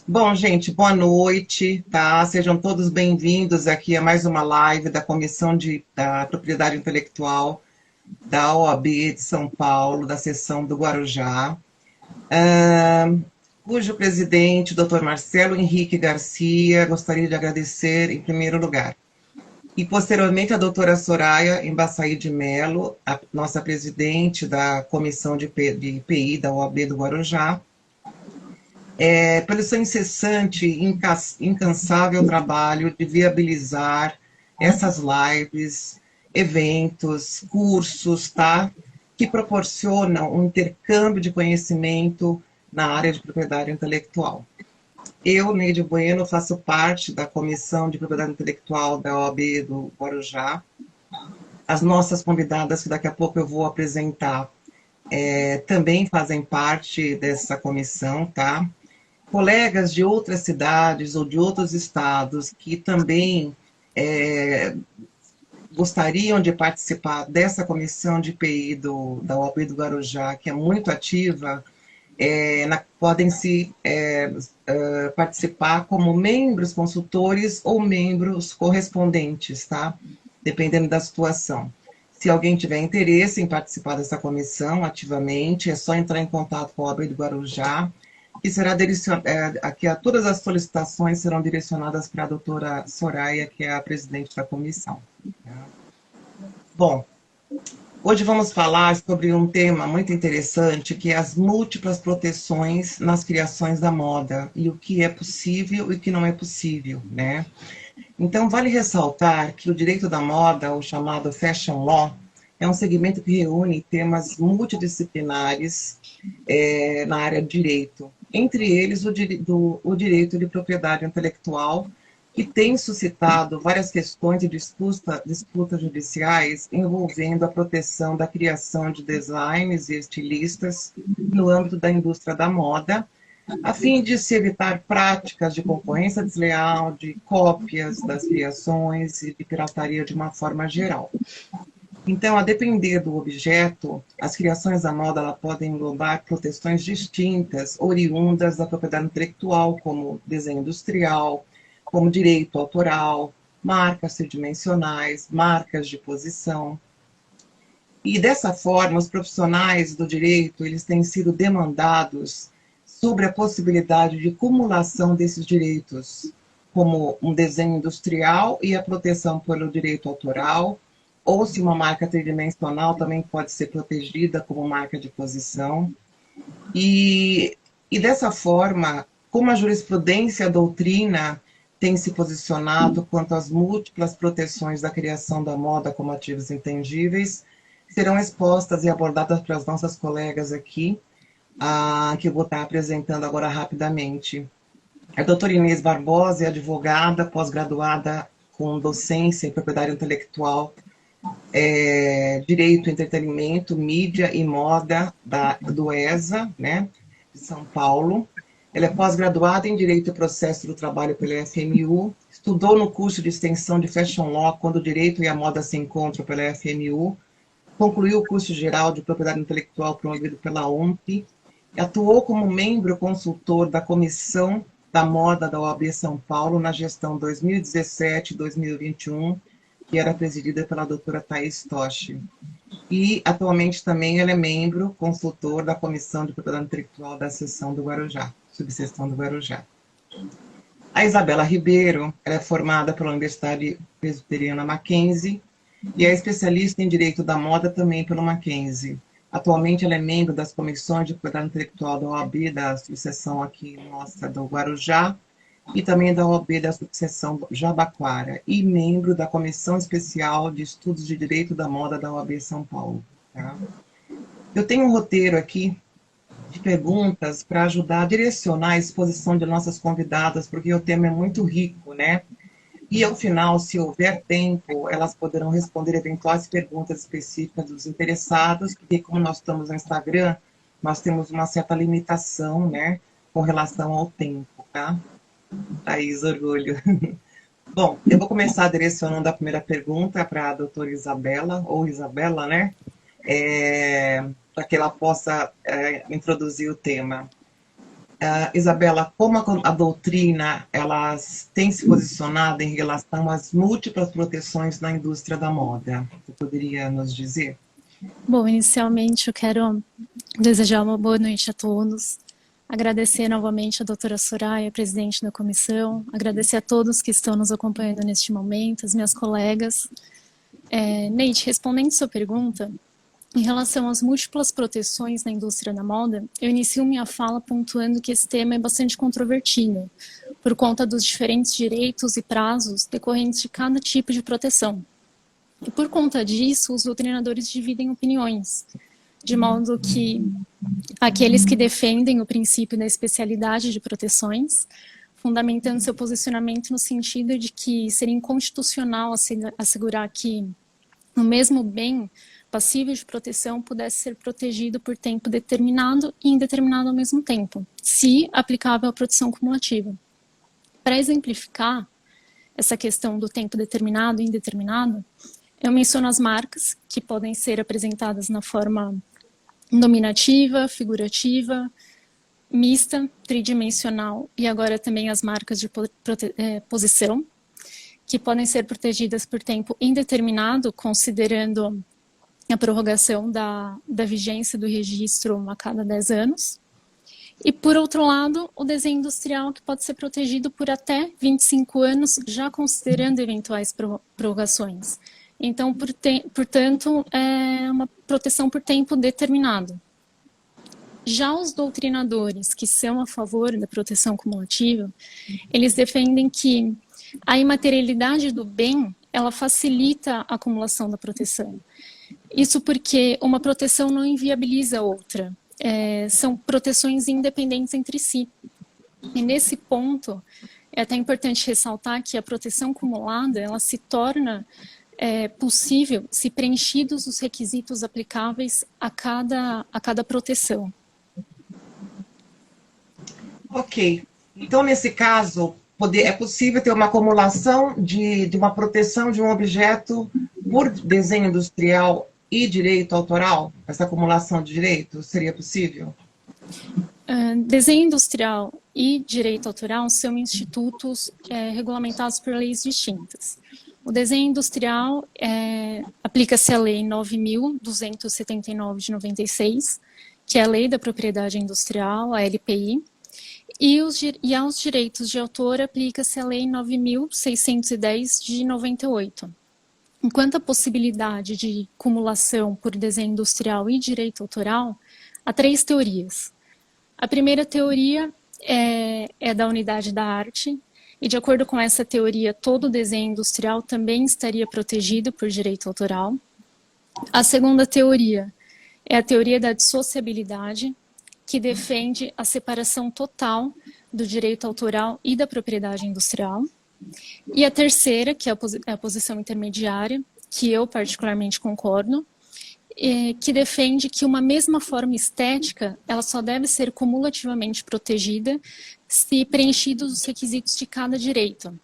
Bom, gente, boa noite, tá? Sejam todos bem-vindos aqui a mais uma live da da Propriedade Intelectual da OAB de São Paulo, da seção do Guarujá, ah, cujo presidente, Dr. Marcelo Henrique Garcia, gostaria de agradecer em primeiro lugar. E, posteriormente, a doutora Soraya Embaçaí de Mello, a nossa presidente da Comissão de PI da OAB do Guarujá, pelo seu incessante e incansável trabalho de viabilizar essas lives, eventos, cursos, tá? Que proporcionam um intercâmbio de conhecimento na área de propriedade intelectual. Eu, Neide Bueno, faço parte da Comissão de Propriedade Intelectual da OAB do Guarujá. As nossas convidadas, que daqui a pouco eu vou apresentar, também fazem parte dessa comissão, tá? Colegas de outras cidades ou de outros estados que também gostariam de participar dessa comissão de PI da OAB do Guarujá, que é muito ativa, podem participar como membros consultores ou membros correspondentes, tá? Dependendo da situação. Se alguém tiver interesse em participar dessa comissão ativamente, é só entrar em contato com a OAB do Guarujá, que será todas as solicitações serão direcionadas para a doutora Soraya, que é a presidente da comissão. Bom, hoje vamos falar sobre um tema muito interessante, que é as múltiplas proteções nas criações da moda, e o que é possível e o que não é possível, né? Então, vale ressaltar que o direito da moda, o chamado Fashion Law, é um segmento que reúne temas multidisciplinares na área de direito. Entre eles, o direito de propriedade intelectual, que tem suscitado várias questões de disputas judiciais envolvendo a proteção da criação de designs e estilistas no âmbito da indústria da moda, a fim de se evitar práticas de concorrência desleal, de cópias das criações e de pirataria de uma forma geral. Então, a depender do objeto, as criações da moda podem englobar proteções distintas, oriundas da propriedade intelectual, como desenho industrial, como direito autoral, marcas tridimensionais, marcas de posição. E dessa forma, os profissionais do direito, eles têm sido demandados sobre a possibilidade de cumulação desses direitos, como um desenho industrial e a proteção pelo direito autoral, ou se uma marca tridimensional também pode ser protegida como marca de posição. E dessa forma, como a jurisprudência e a doutrina têm se posicionado quanto às múltiplas proteções da criação da moda como ativos intangíveis, serão expostas e abordadas pelas nossas colegas aqui, que eu vou estar apresentando agora rapidamente. A doutora Inês Barbosa é advogada, pós-graduada com docência em propriedade intelectual, Direito, Entretenimento, Mídia e Moda do ESA, né, de São Paulo. Ela é pós-graduada em Direito e Processo do Trabalho pela FMU, estudou no curso de extensão de Fashion Law, quando o Direito e a Moda se encontram pela FMU, concluiu o curso geral de Propriedade Intelectual promovido pela OMP, atuou como membro consultor da Comissão da Moda da OAB São Paulo na gestão 2017-2021, que era presidida pela doutora Thaís Toshi. E, atualmente, também ela é membro consultor da Comissão de Propriedade Intelectual da seção do Guarujá, subseção do Guarujá. A Isabela Ribeiro, ela é formada pela Universidade Presbiteriana Mackenzie e é especialista em Direito da Moda também pelo Mackenzie. Atualmente, ela é membro das comissões de propriedade intelectual da OAB, da subseção aqui nossa do Guarujá, e também da OAB da subseção Jabaquara, e membro da Comissão Especial de Estudos de Direito da Moda da OAB São Paulo. Tá? Eu tenho um roteiro aqui de perguntas para ajudar a direcionar a exposição de nossas convidadas, porque o tema é muito rico, né? E, ao final, se houver tempo, elas poderão responder eventuais perguntas específicas dos interessados, porque, como nós estamos no Instagram, nós temos uma certa limitação, né, com relação ao tempo, tá? Thaís, orgulho. Bom, eu vou começar direcionando a primeira pergunta para a doutora Isabela, ou Isabela, né? Para que ela possa introduzir o tema. Isabela, como a doutrina ela tem se posicionado em relação às múltiplas proteções na indústria da moda? Você poderia nos dizer? Bom, inicialmente eu quero desejar uma boa noite a todos, agradecer novamente a doutora Soraya, presidente da comissão, agradecer a todos que estão nos acompanhando neste momento, as minhas colegas. Neide, respondendo sua pergunta, em relação às múltiplas proteções na indústria da moda, eu inicio minha fala pontuando que esse tema é bastante controvertido, por conta dos diferentes direitos e prazos decorrentes de cada tipo de proteção. E por conta disso, os doutrinadores dividem opiniões, de modo que aqueles que defendem o princípio da especialidade de proteções, fundamentando seu posicionamento no sentido de que seria inconstitucional assegurar que o mesmo bem passível de proteção pudesse ser protegido por tempo determinado e indeterminado ao mesmo tempo, se aplicável à proteção cumulativa. Para exemplificar essa questão do tempo determinado e indeterminado, eu menciono as marcas, que podem ser apresentadas na forma nominativa, figurativa, mista, tridimensional e agora também as marcas de posição, que podem ser protegidas por tempo indeterminado, considerando a prorrogação da vigência do registro a cada 10 anos. E, por outro lado, o desenho industrial, que pode ser protegido por até 25 anos, já considerando eventuais prorrogações. Então, portanto, é uma proteção por tempo determinado. Já os doutrinadores que são a favor da proteção cumulativa, eles defendem que a imaterialidade do bem, ela facilita a acumulação da proteção. Isso porque uma proteção não inviabiliza a outra. São proteções independentes entre si. E nesse ponto, é até importante ressaltar que a proteção cumulada, ela se torna possível se preenchidos os requisitos aplicáveis a cada proteção. Ok. Então, nesse caso, é possível ter uma acumulação de uma proteção de um objeto por desenho industrial e direito autoral? Essa acumulação de direitos seria possível? Desenho industrial e direito autoral são institutos regulamentados por leis distintas. O desenho industrial aplica-se à Lei 9.279 de 96, que é a Lei da Propriedade Industrial, a LPI, e aos direitos de autor aplica-se a Lei 9.610 de 98. Enquanto a possibilidade de cumulação por desenho industrial e direito autoral, há 3 teorias. A primeira teoria é da unidade da arte, e de acordo com essa teoria, todo desenho industrial também estaria protegido por direito autoral. A segunda teoria é a teoria da dissociabilidade, que defende a separação total do direito autoral e da propriedade industrial. E a terceira, que é a posição intermediária, que eu particularmente concordo, que defende que uma mesma forma estética, ela só deve ser cumulativamente protegida se preenchidos os requisitos de cada direito.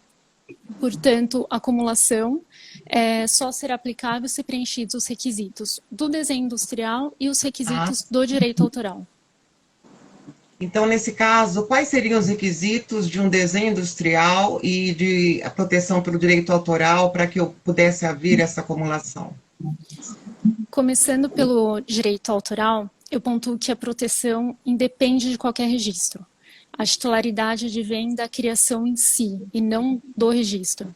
Portanto, a acumulação só será aplicável se preenchidos os requisitos do desenho industrial e os requisitos do direito autoral. Então, nesse caso, quais seriam os requisitos de um desenho industrial e de a proteção pelo direito autoral para que eu pudesse haver essa acumulação? Começando pelo direito autoral, eu pontuo que a proteção independe de qualquer registro. A titularidade advém da criação em si e não do registro.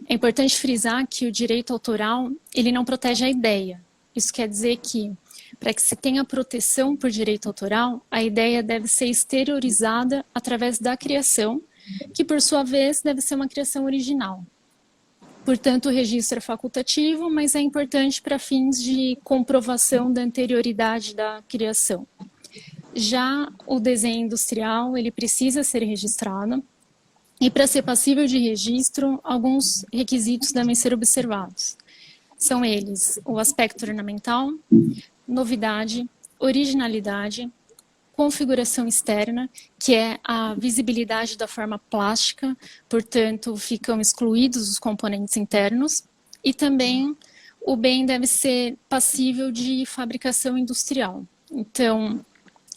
É importante frisar que o direito autoral, ele não protege a ideia. Isso quer dizer que, para que se tenha proteção por direito autoral, a ideia deve ser exteriorizada através da criação, que por sua vez deve ser uma criação original. Portanto, o registro é facultativo, mas é importante para fins de comprovação da anterioridade da criação. Já o desenho industrial, ele precisa ser registrado, e para ser passível de registro, alguns requisitos devem ser observados. São eles o aspecto ornamental, novidade, originalidade, configuração externa, que é a visibilidade da forma plástica, portanto, ficam excluídos os componentes internos, e também o bem deve ser passível de fabricação industrial. Então,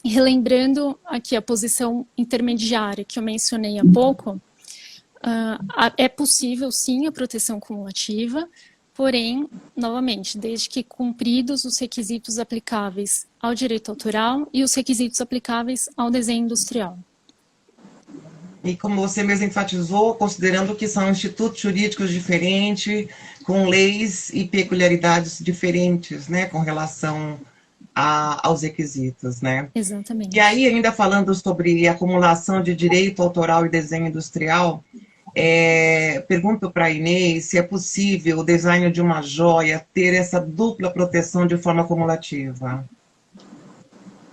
Relembrando aqui a posição intermediária que eu mencionei há pouco, é possível sim a proteção cumulativa, porém, novamente, desde que cumpridos os requisitos aplicáveis ao direito autoral e os requisitos aplicáveis ao desenho industrial. E como você mesmo enfatizou, considerando que são institutos jurídicos diferentes, com leis e peculiaridades diferentes, né, com relação aos requisitos, né? Exatamente. E aí, ainda falando sobre acumulação de direito autoral e desenho industrial, pergunto para a Inês se é possível o design de uma joia ter essa dupla proteção de forma acumulativa.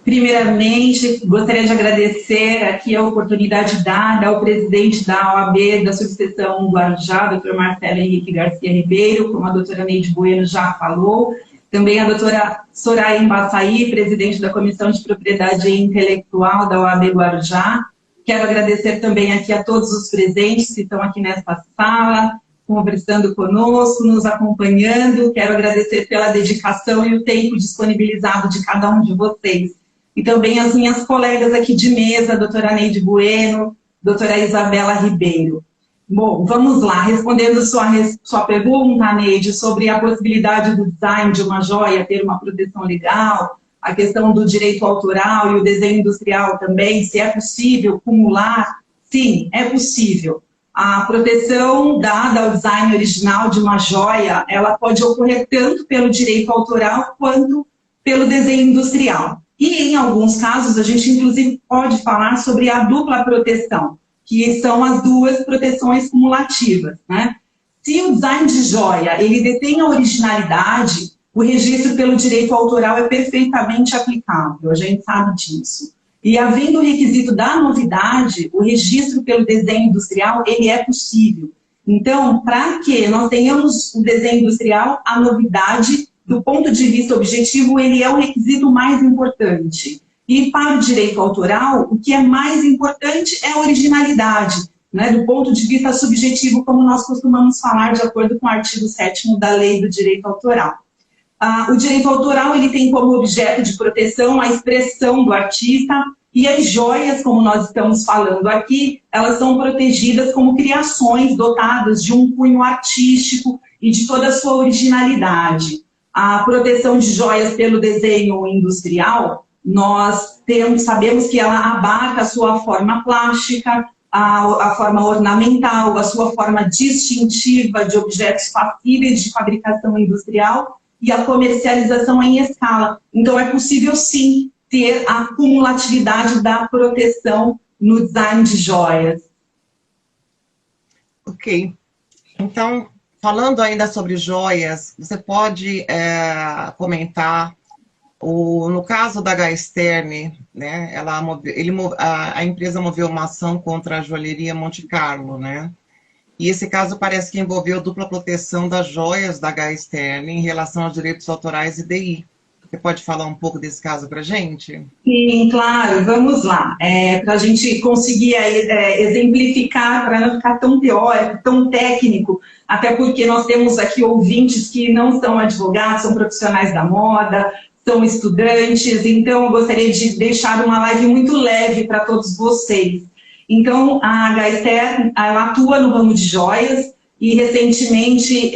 Primeiramente, gostaria de agradecer aqui a oportunidade dada ao presidente da OAB da subseção Guarujá, doutor Marcelo Henrique Garcia Ribeiro, como a doutora Neide Bueno já falou, também a doutora Soraya Embaçaí, presidente da Comissão de Propriedade Intelectual da OAB Guarujá. Quero agradecer também aqui a todos os presentes que estão aqui nesta sala, conversando conosco, nos acompanhando. Quero agradecer pela dedicação e o tempo disponibilizado de cada um de vocês. E também as minhas colegas aqui de mesa, a doutora Neide Bueno, doutora Isabela Ribeiro. Bom, vamos lá, respondendo sua pergunta, Neide, sobre a possibilidade do design de uma joia ter uma proteção legal, a questão do direito autoral e o desenho industrial também, se é possível cumular, sim, é possível. A proteção dada ao design original de uma joia, ela pode ocorrer tanto pelo direito autoral quanto pelo desenho industrial. E, em alguns casos, a gente, inclusive, pode falar sobre a dupla proteção, que são as duas proteções cumulativas, né? Se o design de joia, ele detém a originalidade, o registro pelo direito autoral é perfeitamente aplicável, a gente sabe disso. E, havendo o requisito da novidade, o registro pelo desenho industrial, ele é possível. Então, para que nós tenhamos o desenho industrial, a novidade, do ponto de vista objetivo, ele é o requisito mais importante. E para o direito autoral, o que é mais importante é a originalidade, né, do ponto de vista subjetivo, como nós costumamos falar, de acordo com o artigo 7º da Lei do Direito Autoral. O direito autoral, ele tem como objeto de proteção a expressão do artista, e as joias, como nós estamos falando aqui, elas são protegidas como criações dotadas de um cunho artístico e de toda a sua originalidade. A proteção de joias pelo desenho industrial, nós sabemos que ela abarca a sua forma plástica, a forma ornamental, a sua forma distintiva de objetos passíveis de fabricação industrial e a comercialização em escala. Então, é possível, sim, ter a cumulatividade da proteção no design de joias. Ok. Então, falando ainda sobre joias, você pode comentar, no caso da Gaesterne, né, a empresa moveu uma ação contra a joalheria Monte Carlo, né? E esse caso parece que envolveu dupla proteção das joias da Gaesterne em relação aos direitos autorais e DI. Você pode falar um pouco desse caso para a gente? Sim, claro, vamos lá. Para a gente conseguir exemplificar, para não ficar tão teórico, tão técnico, até porque nós temos aqui ouvintes que não são advogados, são profissionais da moda, são estudantes, então eu gostaria de deixar uma live muito leve para todos vocês. Então, a Gaesterne, ela atua no ramo de joias, e recentemente,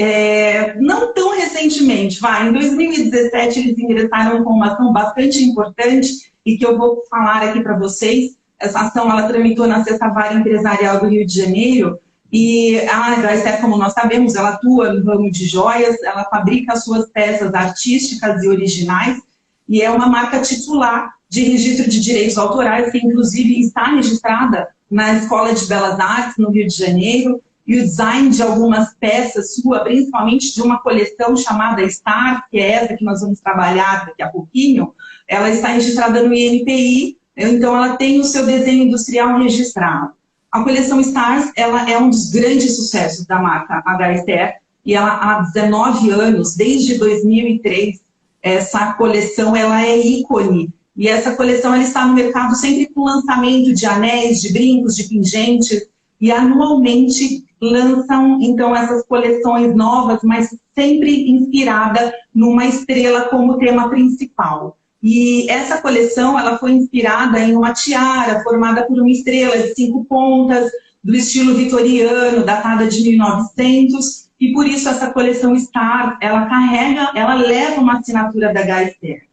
não tão recentemente, em 2017 eles ingressaram com uma ação bastante importante e que eu vou falar aqui para vocês. Essa ação, ela tramitou na 6ª Vara Empresarial do Rio de Janeiro e a Gaesterne, como nós sabemos, ela atua no ramo de joias, ela fabrica as suas peças artísticas e originais e é uma marca titular de registro de direitos autorais que, inclusive, está registrada na Escola de Belas Artes, no Rio de Janeiro. E o design de algumas peças sua, principalmente de uma coleção chamada Star, que é essa que nós vamos trabalhar daqui a pouquinho, ela está registrada no INPI, então ela tem o seu desenho industrial registrado. A coleção Stars, ela é um dos grandes sucessos da marca Gaesterne, e ela há 19 anos, desde 2003, essa coleção ela é ícone. E essa coleção ela está no mercado sempre com lançamento de anéis, de brincos, de pingentes, e anualmente lançam, então, essas coleções novas, mas sempre inspirada numa estrela como tema principal. E essa coleção ela foi inspirada em uma tiara formada por uma estrela de 5 pontas, do estilo vitoriano, datada de 1900, e por isso essa coleção Star, ela leva uma assinatura da Gaster.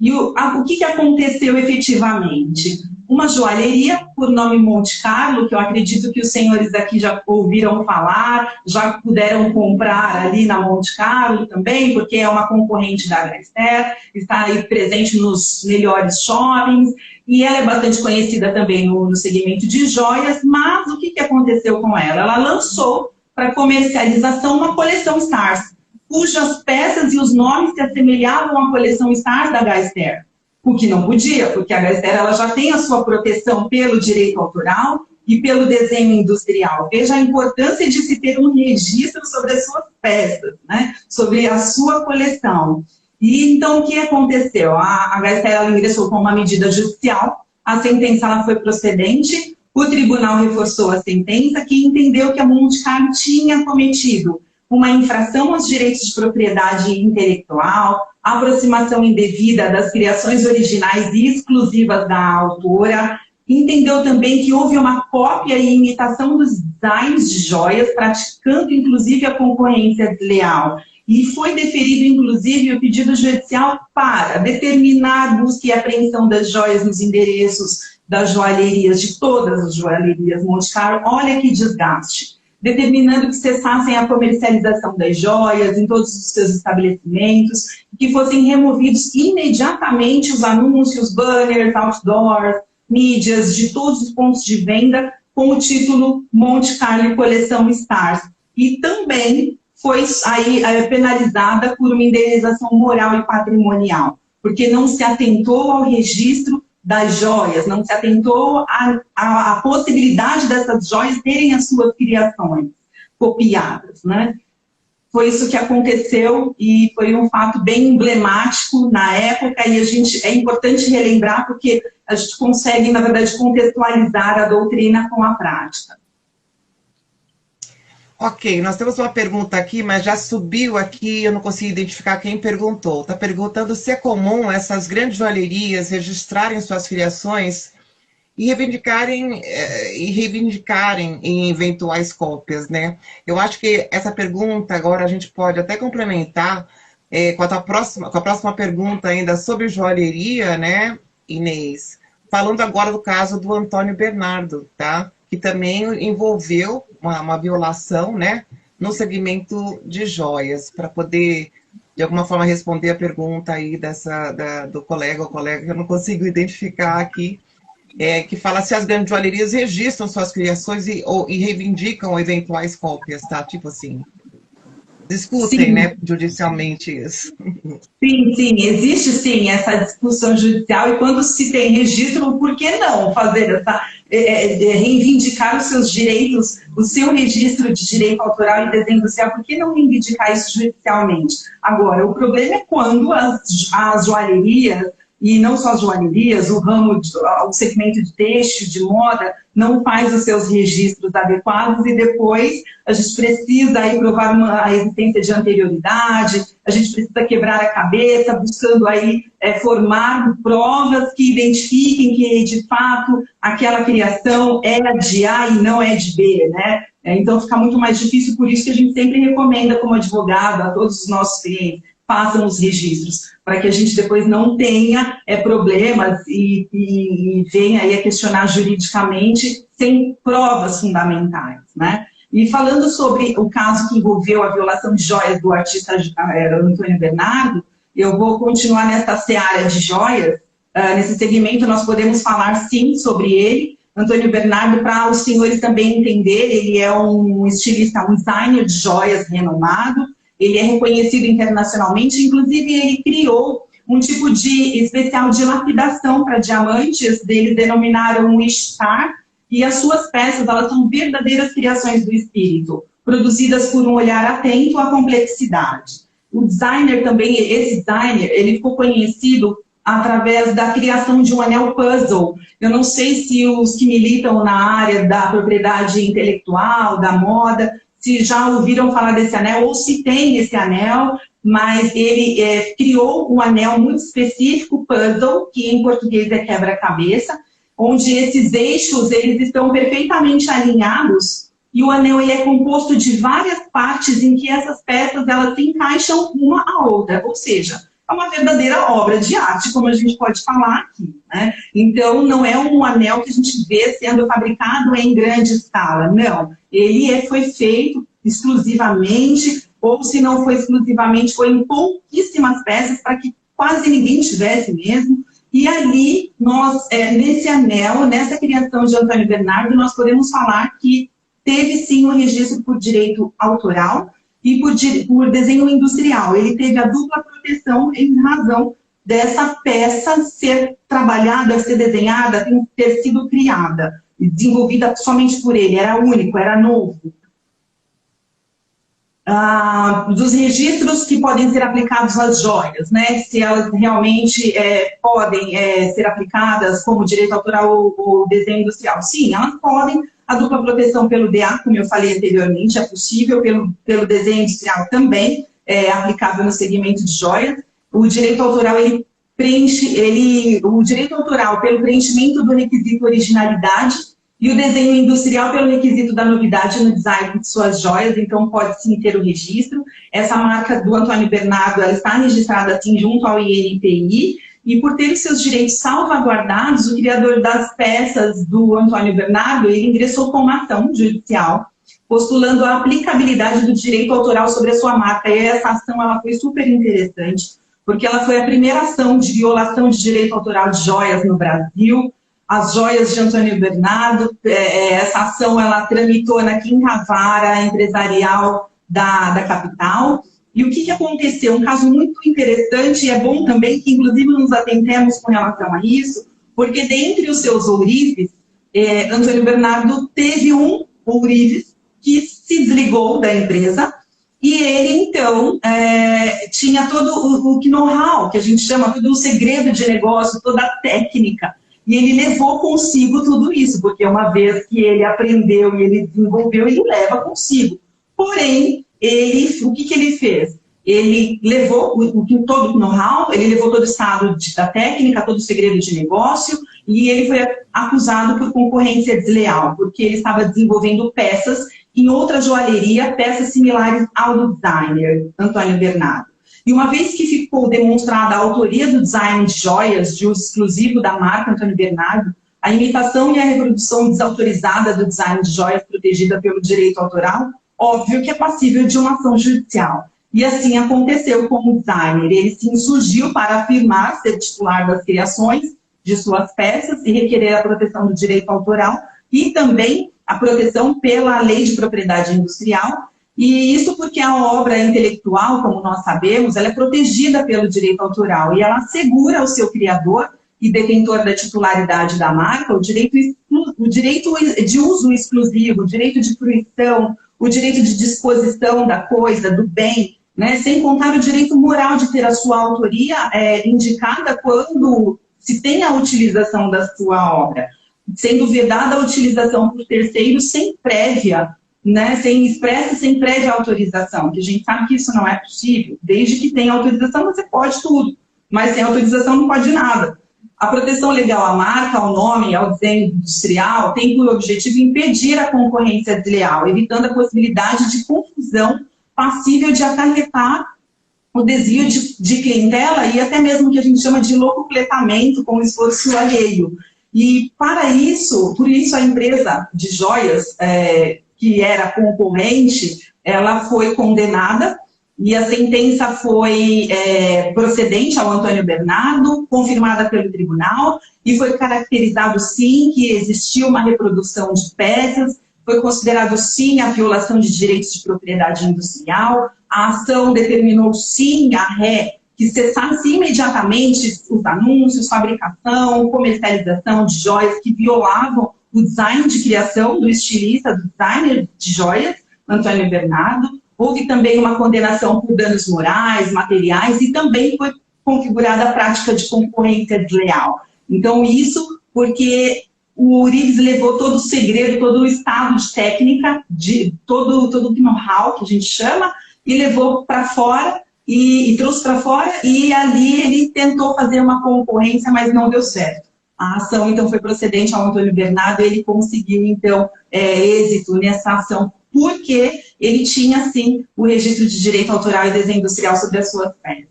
E o que aconteceu efetivamente? Uma joalheria por nome Monte Carlo, que eu acredito que os senhores aqui já ouviram falar, já puderam comprar ali na Monte Carlo também, porque é uma concorrente da Gaster, está aí presente nos melhores shoppings, e ela é bastante conhecida também no segmento de joias, mas o que aconteceu com ela? Ela lançou para comercialização uma coleção Stars, cujas peças e os nomes se assemelhavam à coleção Stars da Gaster. O que não podia, porque a Gaster ela já tem a sua proteção pelo direito autoral e pelo desenho industrial. Veja a importância de se ter um registro sobre as suas peças, né? Sobre a sua coleção. E então o que aconteceu? A Gaster ela ingressou com uma medida judicial, a sentença ela foi procedente, o tribunal reforçou a sentença, que entendeu que a Monte Carlo tinha cometido uma infração aos direitos de propriedade intelectual, aproximação indevida das criações originais e exclusivas da autora, entendeu também que houve uma cópia e imitação dos designs de joias, praticando inclusive a concorrência desleal. E foi deferido inclusive o pedido judicial para determinar busca e apreensão das joias nos endereços das joalherias, de todas as joalherias Monte Carlo. Olha que desgaste. Determinando que cessassem a comercialização das joias em todos os seus estabelecimentos, que fossem removidos imediatamente os anúncios, banners, outdoors, mídias, de todos os pontos de venda, com o título Monte Carlo Coleção Stars. E também foi aí penalizada por uma indenização moral e patrimonial, porque não se atentou ao registro das joias, não se atentou à possibilidade dessas joias terem as suas criações copiadas, né? Foi isso que aconteceu e foi um fato bem emblemático na época e é importante relembrar porque a gente consegue, na verdade, contextualizar a doutrina com a prática. Ok, nós temos uma pergunta aqui, mas já subiu aqui, eu não consegui identificar quem perguntou. Está perguntando se é comum essas grandes joalherias registrarem suas filiações e reivindicarem em eventuais cópias, né? Eu acho que essa pergunta agora a gente pode até complementar com a próxima pergunta ainda sobre joalheria, né, Inês? Falando agora do caso do Antônio Bernardo, tá? Que também envolveu uma violação, né, no segmento de joias, para poder, de alguma forma, responder a pergunta aí do colega que eu não consigo identificar aqui, que fala se as grandes joalherias registram suas criações e reivindicam eventuais cópias, tá? Tipo assim, discutem, sim, né, judicialmente isso. Sim, existe sim essa discussão judicial e quando se tem registro, por que não fazer essa, reivindicar os seus direitos, o seu registro de direito autoral e desenho industrial, por que não reivindicar isso judicialmente? Agora, o problema é quando as joalherias, e não só as joalherias, o segmento de têxtil, de moda, não faz os seus registros adequados e depois a gente precisa aí provar a existência de anterioridade, a gente precisa quebrar a cabeça, buscando aí formar provas que identifiquem que, de fato, aquela criação é de A e não é de B, né? Então fica muito mais difícil, por isso que a gente sempre recomenda como advogado a todos os nossos clientes, façam os registros, para que a gente depois não tenha problemas e venha aí a questionar juridicamente sem provas fundamentais, né? E falando sobre o caso que envolveu a violação de joias do artista Antônio Bernardo, eu vou continuar nessa seara de joias. Nesse segmento nós podemos falar sim sobre ele. Antônio Bernardo, para os senhores também entenderem, ele é um estilista, um designer de joias renomado. Ele é reconhecido internacionalmente, inclusive ele criou um tipo de especial de lapidação para diamantes, eles denominaram o Star, e as suas peças, elas são verdadeiras criações do espírito, produzidas por um olhar atento à complexidade. O designer também, esse designer, ele ficou conhecido através da criação de um anel puzzle. Eu não sei se os que militam na área da propriedade intelectual, da moda, se já ouviram falar desse anel, ou se tem esse anel, mas ele criou um anel muito específico, puzzle, que em português é quebra-cabeça, onde esses eixos eles estão perfeitamente alinhados e o anel ele é composto de várias partes em que essas peças elas se encaixam uma à outra, ou seja, é uma verdadeira obra de arte, como a gente pode falar aqui, né? Então, não é um anel que a gente vê sendo fabricado em grande escala, não. Ele foi feito exclusivamente, ou se não foi exclusivamente, foi em pouquíssimas peças para que quase ninguém tivesse mesmo. E ali, nós, nesse anel, nessa criação de Antônio Bernardo, nós podemos falar que teve sim um registro por direito autoral e por desenho industrial. Ele teve a dupla proteção em razão dessa peça ser trabalhada, ser desenhada, ter sido criada e desenvolvida somente por ele. Era único, era novo. Dos registros que podem ser aplicados às joias, né? Se elas realmente podem ser aplicadas como direito autoral ou desenho industrial. Sim, elas podem. A dupla proteção pelo DA, como eu falei anteriormente, é possível, pelo desenho industrial também, é aplicável no segmento de joias. O direito autoral, o direito autoral pelo preenchimento do requisito originalidade e o desenho industrial pelo requisito da novidade no design de suas joias, então pode sim ter o registro. Essa marca do Antônio Bernardo, ela está registrada assim junto ao INPI, e por ter os seus direitos salvaguardados, o criador das peças do Antônio Bernardo, ele ingressou com uma ação judicial, postulando a aplicabilidade do direito autoral sobre a sua marca. E essa ação ela foi super interessante, porque ela foi a primeira ação de violação de direito autoral de joias no Brasil. As joias de Antônio Bernardo, essa ação ela tramitou na quinta vara empresarial da capital. E o que aconteceu? Um caso muito interessante, e é bom também que, inclusive, nos atentemos com relação a isso, porque dentre os seus ourives, Antônio Bernardo teve um ourives que se desligou da empresa, e ele, então, tinha todo o know-how, que a gente chama, todo o segredo de negócio, toda a técnica, e ele levou consigo tudo isso, porque uma vez que ele aprendeu e ele desenvolveu, ele leva consigo. Porém, o que ele fez? Ele levou todo o know-how, ele levou todo o estado da técnica, todo o segredo de negócio, e ele foi acusado por concorrência desleal, porque ele estava desenvolvendo peças em outra joalheria, peças similares ao do designer Antônio Bernardo. E uma vez que ficou demonstrada a autoria do design de joias, de uso exclusivo da marca Antônio Bernardo, a imitação e a reprodução desautorizada do design de joias protegida pelo direito autoral, óbvio que é passível de uma ação judicial. E assim aconteceu com o designer. Ele se insurgiu para afirmar ser titular das criações de suas peças e requerer a proteção do direito autoral e também a proteção pela lei de propriedade industrial. E isso porque a obra intelectual, como nós sabemos, ela é protegida pelo direito autoral e ela assegura ao seu criador e detentor da titularidade da marca o direito de uso exclusivo, o direito de fruição, o direito de disposição da coisa, do bem, né? Sem contar o direito moral de ter a sua autoria indicada quando se tem a utilização da sua obra, sendo vedada a utilização por terceiros sem prévia, né? Sem expressa, sem prévia autorização, que a gente sabe que isso não é possível. Desde que tenha autorização, você pode tudo, mas sem autorização não pode nada. A proteção legal à marca, ao nome, ao desenho industrial tem por objetivo impedir a concorrência desleal, evitando a possibilidade de confusão passível de acarretar o desvio de clientela e até mesmo o que a gente chama de locupletamento com esforço alheio. E para isso, por isso a empresa de joias, que era concorrente, ela foi condenada e a sentença foi procedente ao Antônio Bernardo, confirmada pelo tribunal, e foi caracterizado sim que existiu uma reprodução de peças, foi considerado sim a violação de direitos de propriedade industrial, a ação determinou sim a ré que cessasse imediatamente os anúncios, fabricação, comercialização de joias que violavam o design de criação do estilista, do designer de joias, Antônio Bernardo. Houve também uma condenação por danos morais, materiais, e também foi configurada a prática de concorrência desleal. Então, isso porque o Ourives levou todo o segredo, todo o estado de técnica, todo o know-how, que a gente chama, e levou para fora, e trouxe para fora, e ali ele tentou fazer uma concorrência, mas não deu certo. A ação, então, foi procedente ao Antônio Bernardo, ele conseguiu, então, êxito nessa ação, porque ele tinha, sim, o registro de direito autoral e desenho industrial sobre as suas peças.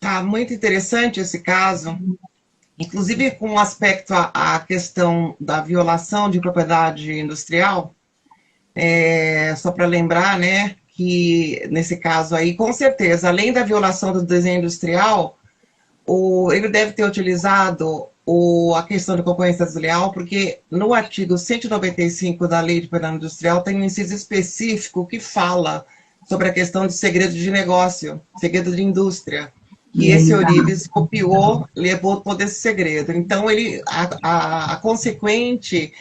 Tá, muito interessante esse caso, inclusive com aspecto à questão da violação de propriedade industrial, só para lembrar, né, que nesse caso aí, com certeza, além da violação do desenho industrial, ele deve ter utilizado a questão de concorrência desleal, porque no artigo 195 da Lei de Propriedade Industrial tem um inciso específico que fala sobre a questão de segredo de negócio, segredo de indústria. E esse Orives copiou, levou todo esse segredo. Então, a consequente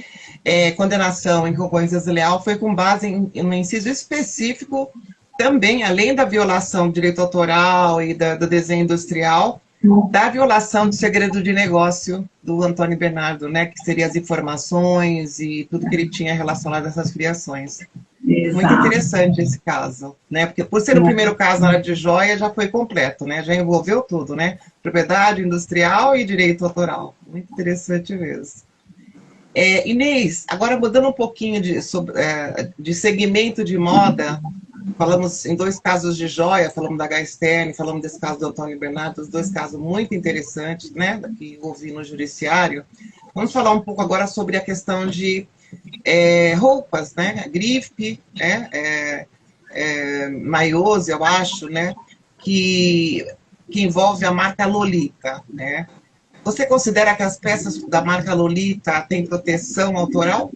condenação em concorrência desleal foi com base em um inciso específico, também, além da violação do direito autoral e do desenho industrial, da violação do segredo de negócio do Antônio Bernardo, né, que seriam as informações e tudo que ele tinha relacionado a essas criações. Exato. Muito interessante esse caso, né, porque por ser o primeiro caso na área de joia, já foi completo, né, já envolveu tudo, né, propriedade industrial e direito autoral. Muito interessante mesmo. Inês, agora mudando um pouquinho de segmento de moda, falamos em 2 casos de joia, falamos da Gaisterne, falamos desse caso do Antônio Bernardo, os 2 casos muito interessantes, né, que ouvi no judiciário. Vamos falar um pouco agora sobre a questão de roupas, né, grife, maiôs, eu acho, né, que envolve a marca Lolita, né. Você considera que as peças da marca Lolita têm proteção autoral?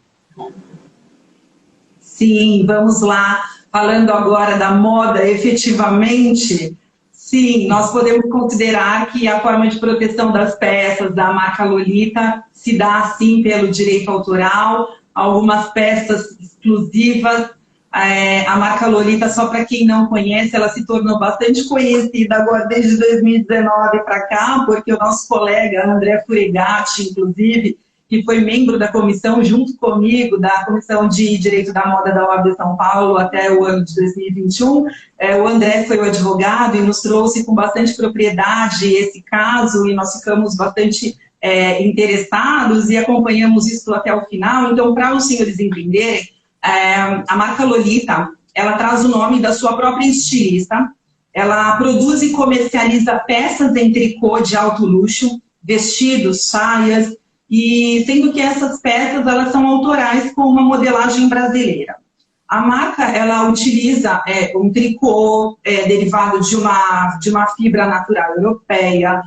Sim, vamos lá. Falando agora da moda, efetivamente, sim, nós podemos considerar que a forma de proteção das peças da marca Lolita se dá, sim, pelo direito autoral, algumas peças exclusivas. A marca Lolita, só para quem não conhece, ela se tornou bastante conhecida agora desde 2019 para cá, porque o nosso colega André Furegatti, inclusive, que foi membro da comissão, junto comigo, da Comissão de Direito da Moda da OAB São Paulo até o ano de 2021, o André foi o advogado e nos trouxe com bastante propriedade esse caso, e nós ficamos bastante interessados e acompanhamos isso até o final. Então, para os senhores entenderem, a marca Lolita, ela traz o nome da sua própria estilista, ela produz e comercializa peças em tricô de alto luxo, vestidos, saias, e sendo que essas peças elas são autorais com uma modelagem brasileira. A marca ela utiliza um tricô derivado de uma fibra natural europeia,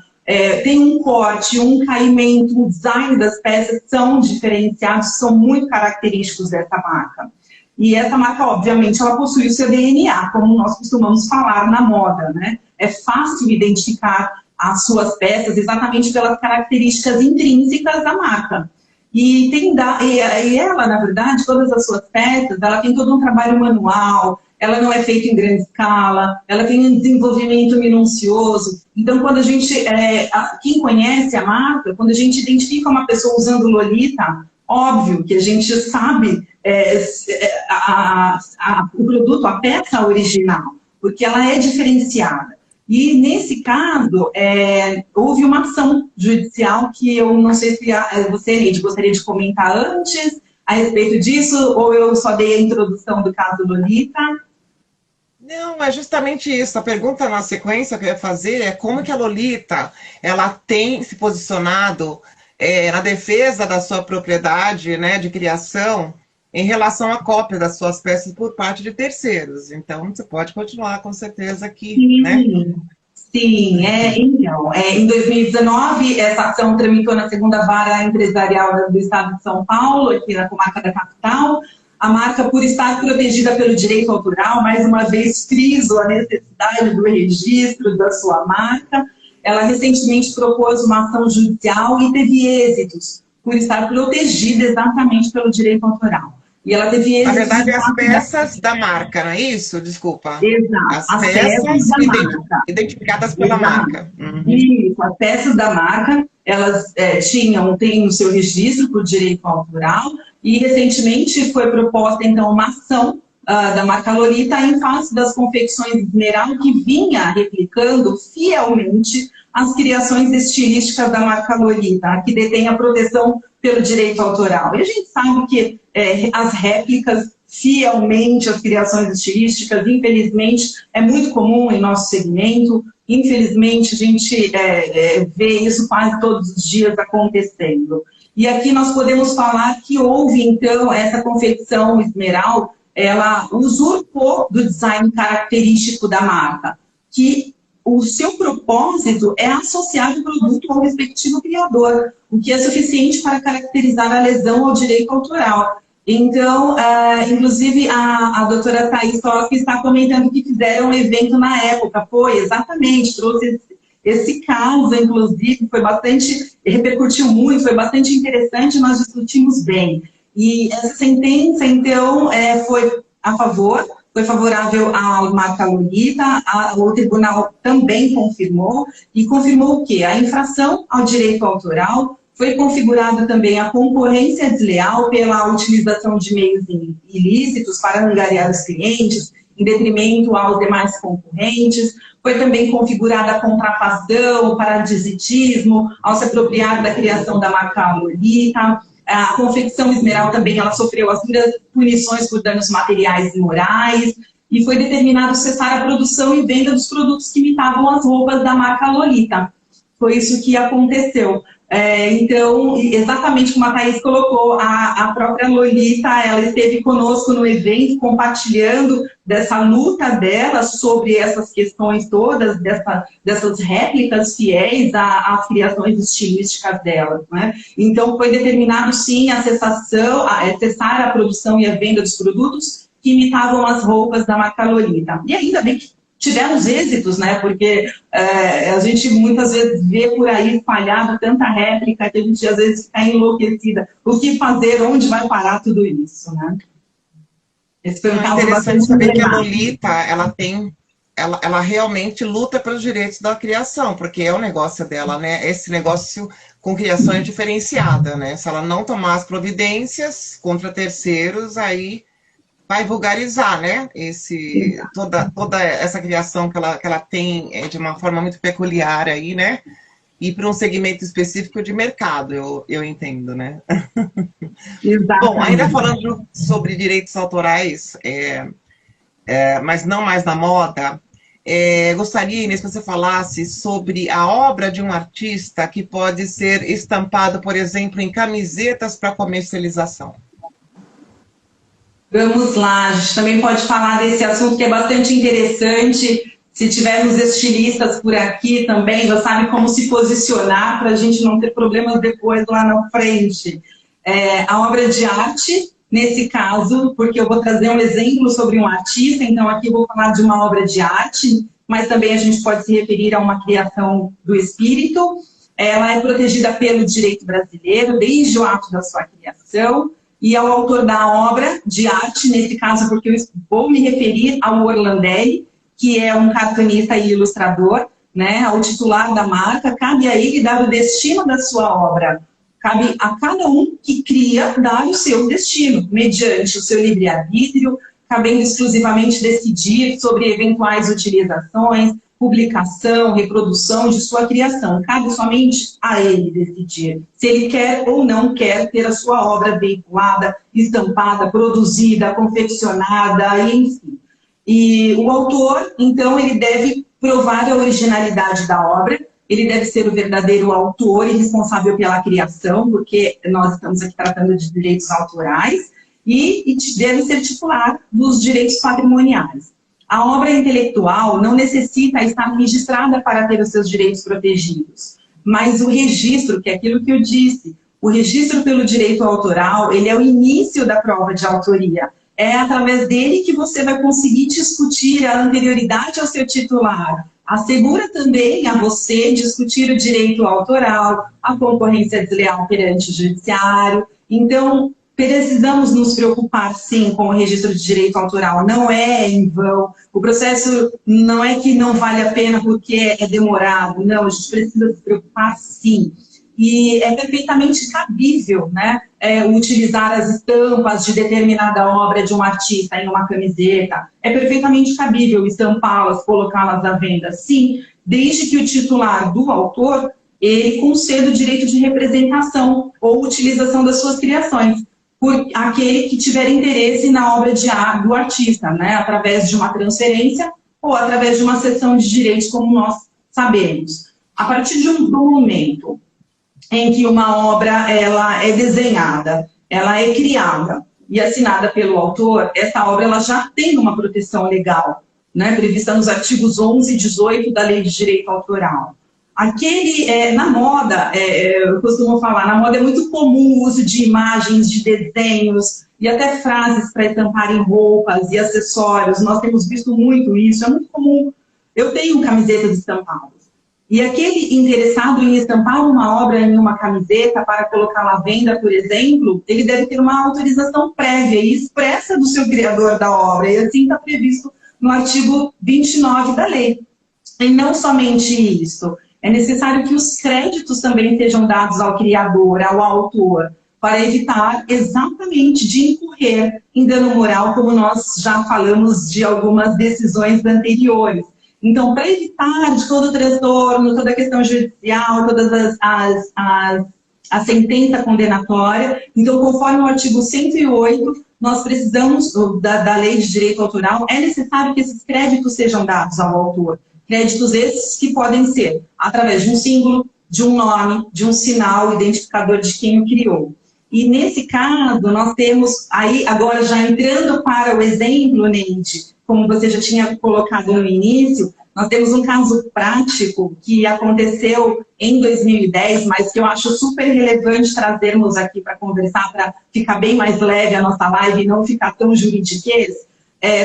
tem um corte, um caimento, o design das peças são diferenciados, são muito característicos dessa marca. E essa marca, obviamente, ela possui o seu DNA, como nós costumamos falar na moda, né? É fácil identificar as suas peças exatamente pelas características intrínsecas da marca. E ela, na verdade, todas as suas peças, ela tem todo um trabalho manual, ela não é feita em grande escala, ela tem um desenvolvimento minucioso. Então, quando a gente, quem conhece a marca, quando a gente identifica uma pessoa usando Lolita, óbvio que a gente sabe o produto, a peça original, porque ela é diferenciada. E, nesse caso, houve uma ação judicial que eu não sei se você, Neide, gostaria de comentar antes a respeito disso, ou eu só dei a introdução do caso Lolita? Não, é justamente isso. A pergunta na sequência que eu ia fazer é como que a Lolita ela tem se posicionado na defesa da sua propriedade, né, de criação em relação à cópia das suas peças por parte de terceiros. Então, você pode continuar, com certeza, aqui, sim, né? Sim, então, em 2019, essa ação tramitou na segunda vara empresarial do Estado de São Paulo, aqui na comarca da capital. A marca, por estar protegida pelo direito autoral, mais uma vez friso a necessidade do registro da sua marca. Ela recentemente propôs uma ação judicial e teve êxitos, por estar protegida exatamente pelo direito autoral. E ela teve êxitos... Na verdade, as peças da marca, não é isso? Desculpa. Exato. As peças da marca. Identificadas pela marca. Uhum. Isso, as peças da marca, elas têm o seu registro por direito autoral, e recentemente foi proposta, então, uma ação da marca Lolita em face das confecções Esmeral, que vinha replicando fielmente as criações estilísticas da marca Lolita, que detém a proteção pelo direito autoral. E a gente sabe que as réplicas, fielmente as criações estilísticas, infelizmente, é muito comum em nosso segmento. Infelizmente, a gente vê isso quase todos os dias acontecendo. E aqui nós podemos falar que houve, então, essa confecção Esmeral, ela usurpou do design característico da marca, que o seu propósito é associar o produto ao respectivo criador, o que é suficiente para caracterizar a lesão ao direito autoral. Então, inclusive, a doutora Thaís Toque está comentando que fizeram um evento na época. Foi, exatamente, trouxe esse caso, inclusive, foi bastante, repercutiu muito, foi bastante interessante, nós discutimos bem. E essa sentença, então, foi a favor, foi favorável à marca Lolita, o tribunal também confirmou, e confirmou o quê? A infração ao direito autoral, foi configurada também a concorrência desleal pela utilização de meios ilícitos para angariar os clientes, em detrimento aos demais concorrentes. Foi também configurada a contrafação, o parasitismo, ao se apropriar da criação da marca Lolita. A confecção Esmeral também ela sofreu as duras punições por danos materiais e morais, e foi determinado cessar a produção e venda dos produtos que imitavam as roupas da marca Lolita. Foi isso que aconteceu. Então, exatamente como a Thaís colocou, a própria Lolita, ela esteve conosco no evento, compartilhando dessa luta dela sobre essas questões todas, dessas réplicas fiéis às criações estilísticas dela, né? Então, foi determinado, sim, a cessar a produção e a venda dos produtos que imitavam as roupas da marca Lolita. E ainda bem que tivemos êxitos, né? Porque a gente muitas vezes vê por aí espalhado tanta réplica que a gente às vezes fica enlouquecida. O que fazer? Onde vai parar tudo isso, né? Esse foi um caso bastante saber que a Lolita, ela realmente luta pelos direitos da criação, porque é o negócio dela, né? Esse negócio com criação é diferenciada, né? Se ela não tomar as providências contra terceiros, aí vai vulgarizar, né? Toda essa criação que ela tem de uma forma muito peculiar aí, né? E para um segmento específico de mercado, eu entendo, né? Exatamente. Bom, ainda falando sobre direitos autorais, mas não mais na moda, gostaria, Inês, que você falasse sobre a obra de um artista que pode ser estampado, por exemplo, em camisetas para comercialização. Vamos lá, a gente também pode falar desse assunto que é bastante interessante. Se tivermos estilistas por aqui também, já sabe como se posicionar para a gente não ter problemas depois lá na frente. A obra de arte, nesse caso, porque eu vou trazer um exemplo sobre um artista, então aqui eu vou falar de uma obra de arte, mas também a gente pode se referir a uma criação do espírito. Ela é protegida pelo direito brasileiro desde o ato da sua criação, e ao autor da obra de arte, nesse caso, porque eu vou me referir ao Orlandelli, que é um cartunista e ilustrador, né, ao titular da marca, cabe a ele dar o destino da sua obra. Cabe a cada um que cria dar o seu destino, mediante o seu livre-arbítrio, cabendo exclusivamente decidir sobre eventuais utilizações, publicação, reprodução de sua criação. Cabe somente a ele decidir se ele quer ou não quer ter a sua obra veiculada, estampada, produzida, confeccionada, enfim. E o autor, então, ele deve provar a originalidade da obra, ele deve ser o verdadeiro autor e responsável pela criação, porque nós estamos aqui tratando de direitos autorais, e deve ser titular dos direitos patrimoniais. A obra intelectual não necessita estar registrada para ter os seus direitos protegidos, mas o registro, que é aquilo que eu disse, o registro pelo direito autoral, ele é o início da prova de autoria. É através dele que você vai conseguir discutir a anterioridade ao seu titular. Assegura também a você discutir o direito autoral, a concorrência desleal perante o judiciário. Então, precisamos nos preocupar, sim, com o registro de direito autoral. Não é em vão. O processo não é que não vale a pena porque é demorado. Não, a gente precisa se preocupar, sim. e é perfeitamente cabível, né, utilizar as estampas de determinada obra de um artista em uma camiseta, é perfeitamente cabível estampá-las, colocá-las à venda, sim, desde que o titular do autor, ele conceda o direito de representação ou utilização das suas criações, por aquele que tiver interesse na obra do artista, né, através de uma transferência ou através de uma cessão de direitos, como nós sabemos. A partir de um momento em que uma obra ela é desenhada, ela é criada e assinada pelo autor, essa obra ela já tem uma proteção legal, né, prevista nos artigos 11 e 18 da Lei de Direito Autoral. Na moda, eu costumo falar, na moda é muito comum o uso de imagens, de desenhos e até frases para estampar em roupas e acessórios. Nós temos visto muito isso, é muito comum. Eu tenho camisetas estampadas. E aquele interessado em estampar uma obra em uma camiseta para colocá-la à venda, por exemplo, ele deve ter uma autorização prévia e expressa do seu criador da obra. E assim está previsto no artigo 29 da lei. E não somente isso, é necessário que os créditos também sejam dados ao criador, ao autor, para evitar exatamente de incorrer em dano moral, como nós já falamos de algumas decisões anteriores. Então, para evitar de todo o transtorno, toda a questão judicial, todas a sentença condenatória, então, conforme o artigo 108, nós precisamos da Lei de Direito Autoral, é necessário que esses créditos sejam dados ao autor. Créditos esses que podem ser através de um símbolo, de um nome, de um sinal identificador de quem o criou. E nesse caso, nós temos, aí agora já entrando para o exemplo, Neide, como você já tinha colocado no início, nós temos um caso prático que aconteceu em 2010, mas que eu acho super relevante trazermos aqui para conversar, para ficar bem mais leve a nossa live e não ficar tão juridiquês.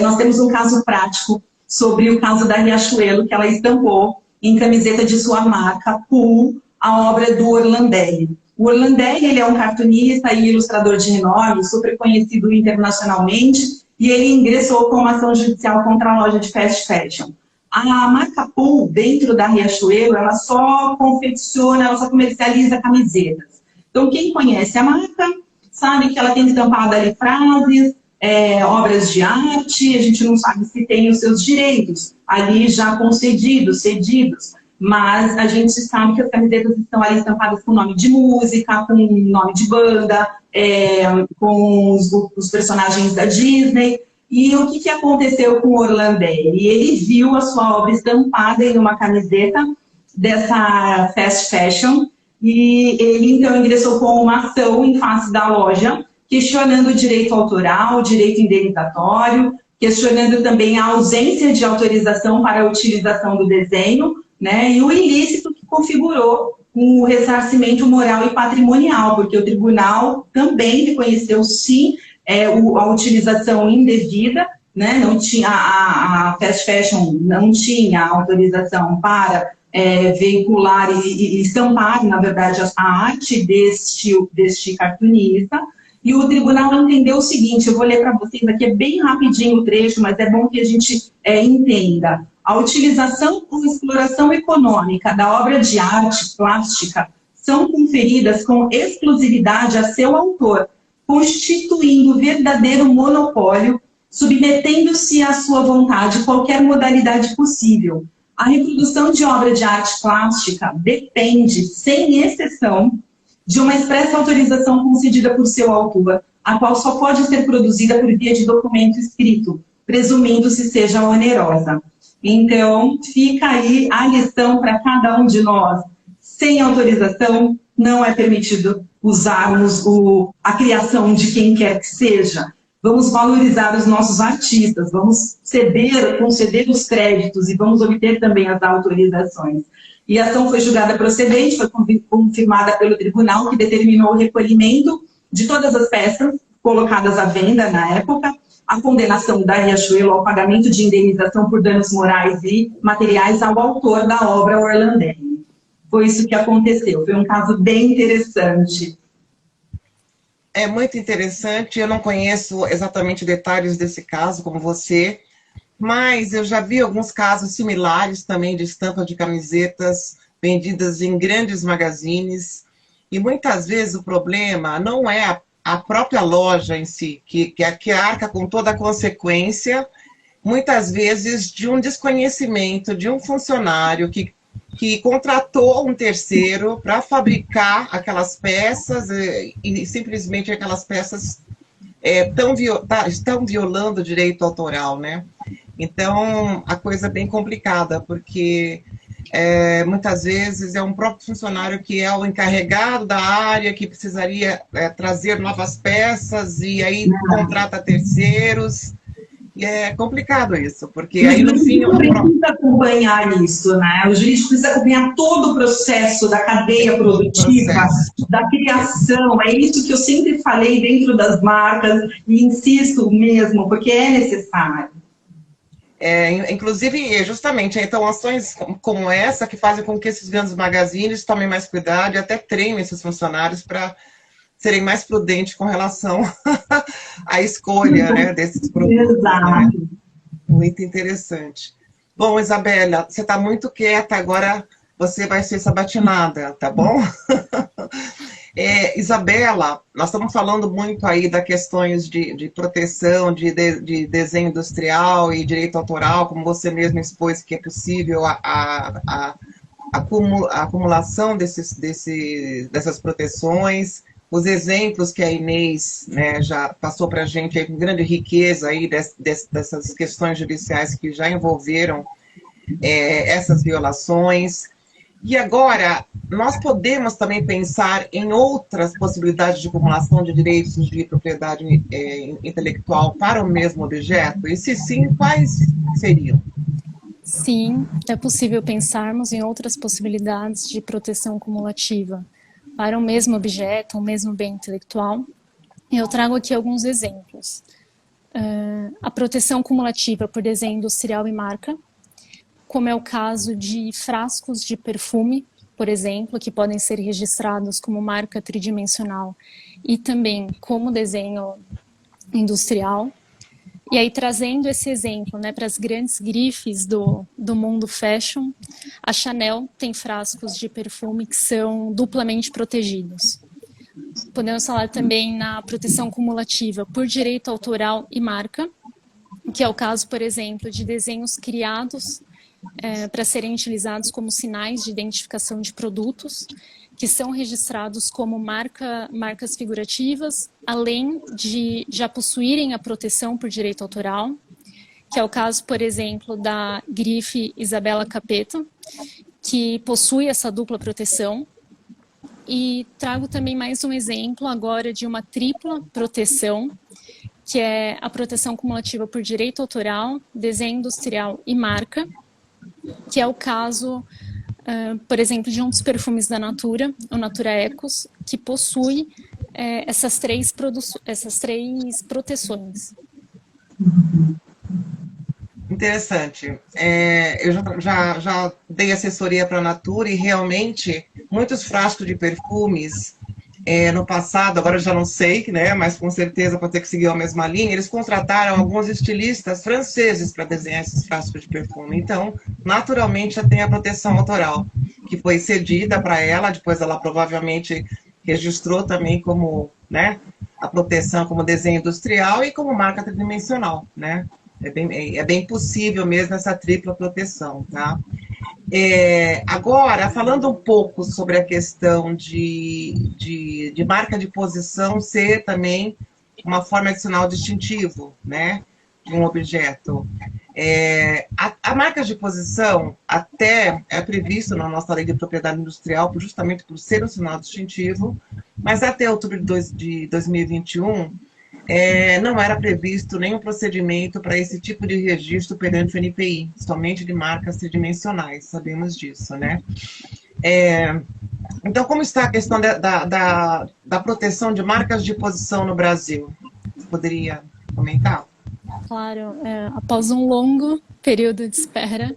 Nós temos um caso prático sobre o caso da Riachuelo, que ela estampou em camiseta de sua marca, Pool, a obra do Orlandelli. O Orlandelli, ele é um cartunista e ilustrador de renome, super conhecido internacionalmente, e ele ingressou com uma ação judicial contra a loja de fast fashion. A marca Pool, dentro da Riachuelo, ela só confecciona, ela só comercializa camisetas. Então, quem conhece a marca sabe que ela tem estampada ali frases, obras de arte, a gente não sabe se tem os seus direitos ali já concedidos, cedidos, mas a gente sabe que as camisetas estão ali estampadas com nome de música, com nome de banda, com os personagens da Disney. E o que aconteceu com o Orlandelli? Ele viu a sua obra estampada em uma camiseta dessa fast fashion e ele então ingressou com uma ação em face da loja, questionando o direito autoral, o direito indenizatório, questionando também a ausência de autorização para a utilização do desenho, né, e o ilícito que configurou o ressarcimento moral e patrimonial, porque o tribunal também reconheceu, sim, a utilização indevida, né, não tinha, a fast fashion não tinha autorização para veicular e estampar, na verdade, a arte deste cartunista. E o tribunal entendeu o seguinte, eu vou ler para vocês aqui, é bem rapidinho o trecho, mas é bom que a gente entenda. A utilização ou exploração econômica da obra de arte plástica são conferidas com exclusividade a seu autor, constituindo verdadeiro monopólio, submetendo-se à sua vontade qualquer modalidade possível. A reprodução de obra de arte plástica depende, sem exceção, de uma expressa autorização concedida por seu autor, a qual só pode ser produzida por via de documento escrito, presumindo-se seja onerosa. Então, fica aí a lição para cada um de nós. Sem autorização, não é permitido usarmos a criação de quem quer que seja. Vamos valorizar os nossos artistas, vamos conceder os créditos e vamos obter também as autorizações. E a ação foi julgada procedente, foi confirmada pelo tribunal, que determinou o recolhimento de todas as peças colocadas à venda na época, a condenação da Riachuelo ao pagamento de indenização por danos morais e materiais ao autor da obra Orlandelli. Foi isso que aconteceu, foi um caso bem interessante. É muito interessante, eu não conheço exatamente detalhes desse caso, como você, mas eu já vi alguns casos similares também de estampa de camisetas vendidas em grandes magazines. E muitas vezes o problema não é a própria loja em si, que arca com toda a consequência, muitas vezes, de um desconhecimento de um funcionário que contratou um terceiro para fabricar aquelas peças e simplesmente aquelas peças estão violando o direito autoral, né? Então, a coisa é bem complicada, porque muitas vezes é um próprio funcionário que é o encarregado da área, que precisaria trazer novas peças, e aí contrata terceiros. E é complicado isso, porque aí no fim... O jurídico precisa acompanhar isso, né? O jurídico precisa acompanhar todo o processo da cadeia produtiva, da criação. É isso que eu sempre falei dentro das marcas, e insisto mesmo, porque é necessário. Inclusive, justamente, então, ações como essa que fazem com que esses grandes magazines tomem mais cuidado e até treinem esses funcionários para serem mais prudentes com relação à escolha, né, desses produtos. Exato. Né? Muito interessante. Bom, Isabela, você está muito quieta, agora você vai ser sabatinada, tá bom? Isabela, nós estamos falando muito aí das questões de proteção, de desenho industrial e direito autoral, como você mesmo expôs que é possível a acumulação dessas proteções, os exemplos que a Inês, né, já passou para a gente aí, com grande riqueza aí dessas questões judiciais que já envolveram essas violações. E agora, nós podemos também pensar em outras possibilidades de acumulação de direitos de propriedade intelectual para o mesmo objeto? E se sim, quais seriam? Sim, é possível pensarmos em outras possibilidades de proteção cumulativa para o mesmo objeto, o mesmo bem intelectual. Eu trago aqui alguns exemplos. A proteção cumulativa por desenho industrial e marca, como é o caso de frascos de perfume, por exemplo, que podem ser registrados como marca tridimensional e também como desenho industrial. E aí, trazendo esse exemplo, né, para as grandes grifes do mundo fashion, a Chanel tem frascos de perfume que são duplamente protegidos. Podemos falar também na proteção cumulativa por direito autoral e marca, que é o caso, por exemplo, de desenhos criados para serem utilizados como sinais de identificação de produtos, que são registrados como marcas figurativas, além de já possuírem a proteção por direito autoral, que é o caso, por exemplo, da grife Isabela Capeto, que possui essa dupla proteção. E trago também mais um exemplo agora de uma tripla proteção, que é a proteção cumulativa por direito autoral, desenho industrial e marca, que é o caso, por exemplo, de um dos perfumes da Natura, o Natura Ecos, que possui essas três proteções. Interessante. Eu já dei assessoria para a Natura e realmente muitos frascos de perfumes no passado, agora eu já não sei, né, mas com certeza pode ter que seguir a mesma linha, eles contrataram alguns estilistas franceses para desenhar esses frascos de perfume. Então, naturalmente, já tem a proteção autoral, que foi cedida para ela, depois ela provavelmente registrou também como, né, a proteção como desenho industrial e como marca tridimensional, né? É bem possível mesmo essa tripla proteção, tá? Agora, falando um pouco sobre a questão de marca de posição ser também uma forma adicional distintivo, né, de um objeto. A marca de posição até é previsto na nossa lei de propriedade industrial justamente por ser um sinal distintivo, mas até outubro de 2021 não era previsto nenhum procedimento para esse tipo de registro perante o NPI, somente de marcas tridimensionais, sabemos disso, né? Então, como está a questão da proteção de marcas de posição no Brasil? Você poderia comentar? Claro, após um longo período de espera,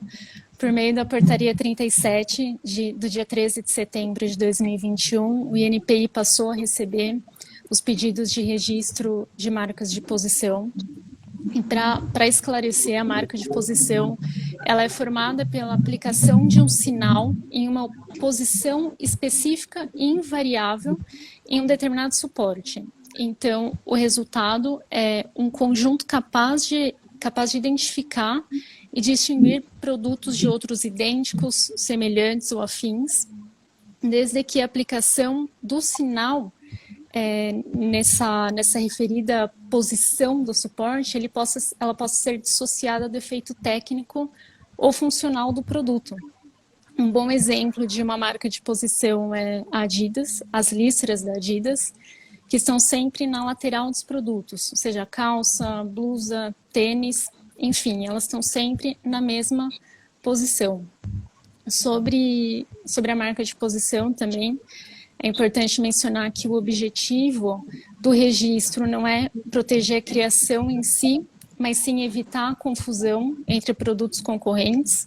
por meio da portaria 37, do dia 13 de setembro de 2021, o INPI passou a receber os pedidos de registro de marcas de posição. E para esclarecer, a marca de posição, ela é formada pela aplicação de um sinal em uma posição específica e invariável em um determinado suporte. Então, o resultado é um conjunto capaz de identificar e distinguir produtos de outros idênticos, semelhantes ou afins, desde que a aplicação do sinal nessa referida posição do suporte, ela possa ser dissociada do efeito técnico ou funcional do produto. Um bom exemplo de uma marca de posição é a Adidas, as listras da Adidas, que estão sempre na lateral dos produtos, seja calça, blusa, tênis, enfim, elas estão sempre na mesma posição. Sobre a marca de posição também, é importante mencionar que o objetivo do registro não é proteger a criação em si, mas sim evitar a confusão entre produtos concorrentes.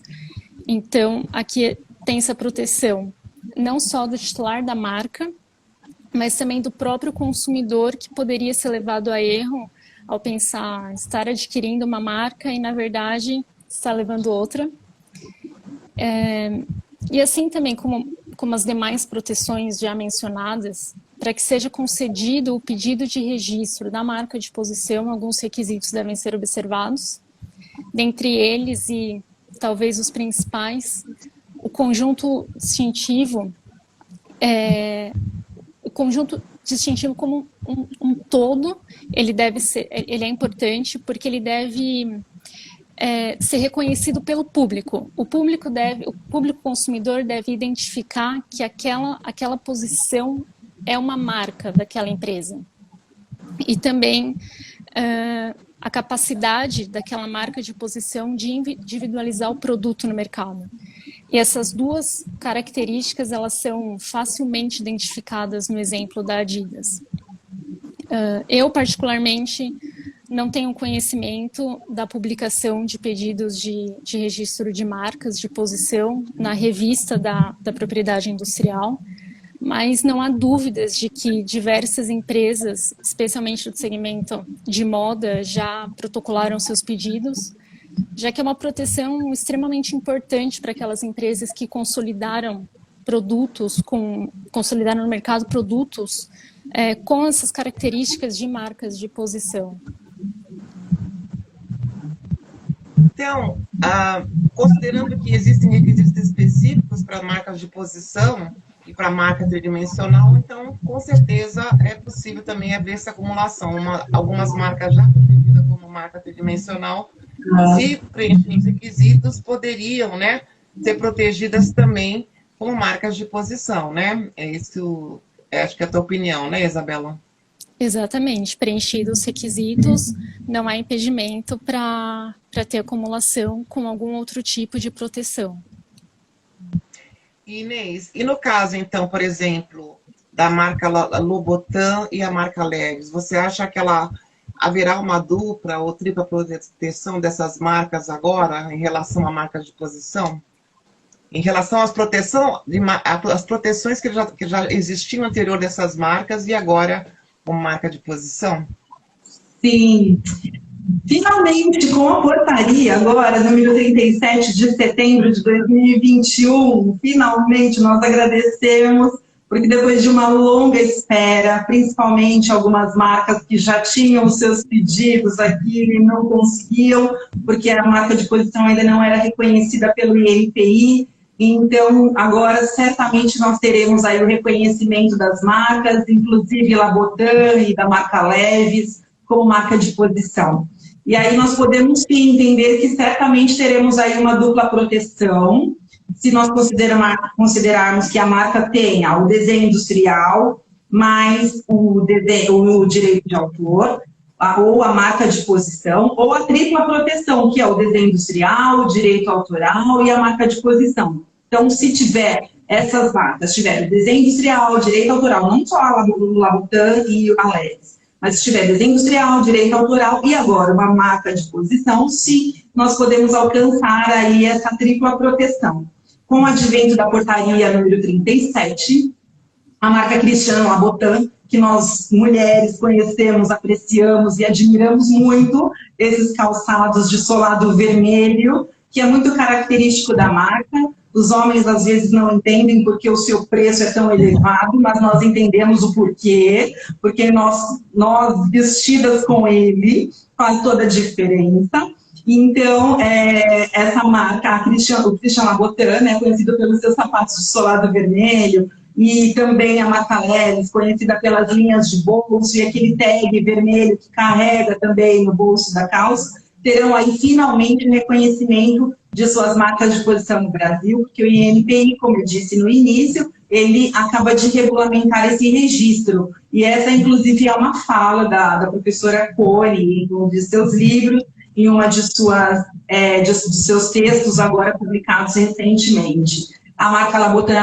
Então, aqui tem essa proteção não só do titular da marca, mas também do próprio consumidor, que poderia ser levado a erro ao pensar estar adquirindo uma marca e, na verdade, está levando outra. E assim também como as demais proteções já mencionadas, para que seja concedido o pedido de registro da marca de posição, alguns requisitos devem ser observados. Dentre eles, e talvez os principais, o conjunto distintivo como um todo, ele é importante porque ele deve ser reconhecido pelo público. O público consumidor deve identificar que aquela posição é uma marca daquela empresa. E também a capacidade daquela marca de posição de individualizar o produto no mercado. E essas duas características, elas são facilmente identificadas no exemplo da Adidas. Eu, particularmente, não tenho conhecimento da publicação de pedidos de registro de marcas de posição na revista da propriedade industrial, mas não há dúvidas de que diversas empresas, especialmente do segmento de moda, já protocolaram seus pedidos, já que é uma proteção extremamente importante para aquelas empresas que consolidaram no mercado produtos com essas características de marcas de posição. Então, considerando que existem requisitos específicos para marcas de posição e para marca tridimensional, então, com certeza, é possível também haver essa acumulação. Algumas marcas já protegidas como marca tridimensional, se preencherem os requisitos, poderiam, né, ser protegidas também como marcas de posição, né? Isso, acho que é a tua opinião, né, Isabela? Exatamente, preenchidos os requisitos, não há impedimento para ter acumulação com algum outro tipo de proteção. Inês, e no caso, então, por exemplo, da marca Lobotan e a marca Leves, você acha que haverá uma dupla ou tripla proteção dessas marcas agora em relação à marca de posição? Em relação às proteções que já existiam anterior dessas marcas e agora como marca de posição? Sim. Finalmente, com a portaria, agora, número 37 de setembro de 2021, finalmente nós agradecemos, porque depois de uma longa espera, principalmente algumas marcas que já tinham os seus pedidos aqui e não conseguiam, porque a marca de posição ainda não era reconhecida pelo INPI. Então, agora, certamente, nós teremos aí o reconhecimento das marcas, inclusive Lobotan e da marca Leves, como marca de posição. E aí nós podemos, sim, entender que certamente teremos aí uma dupla proteção, se nós considerarmos que a marca tenha o desenho industrial, mais o direito de autor, ou a marca de posição, ou a tripla proteção, que é o desenho industrial, o direito autoral e a marca de posição. Então, se tiver essas marcas, tiver o desenho industrial, o direito autoral, não só a Lobotan e a Leves, mas se tiver desenho industrial, direito autoral e agora uma marca de posição, sim, nós podemos alcançar aí essa tripla proteção. Com o advento da portaria número 37, a marca Christian Labotin, que nós, mulheres, conhecemos, apreciamos e admiramos muito, esses calçados de solado vermelho, que é muito característico da marca. Os homens, às vezes, não entendem porque o seu preço é tão elevado, mas nós entendemos o porquê, porque nós vestidas com ele, faz toda a diferença. Então, essa marca, o Christian Labotin, né, conhecido pelos seus sapatos de solado vermelho, e também a marca Leves, conhecida pelas linhas de bolso, e aquele tag vermelho que carrega também no bolso da calça, terão aí finalmente reconhecimento de suas marcas de posição no Brasil, porque o INPI, como eu disse no início, ele acaba de regulamentar esse registro. E essa, inclusive, é uma fala da professora Cone, em um de seus livros, em uma de seus textos agora publicados recentemente. A marca Labotin,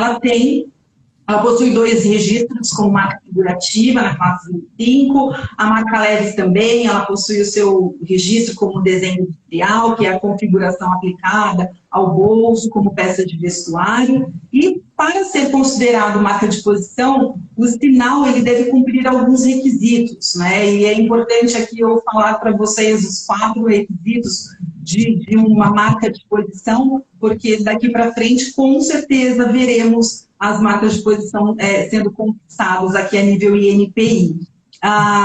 ela possui 2 registros como marca figurativa, na classe 25, a marca Leves também, ela possui o seu registro como desenho industrial, que é a configuração aplicada ao bolso como peça de vestuário, e para ser considerado marca de posição, o sinal ele deve cumprir alguns requisitos, né? E é importante aqui eu falar para vocês os 4 requisitos de uma marca de posição, porque daqui para frente, com certeza, veremos as marcas de posição sendo conquistadas aqui a nível INPI.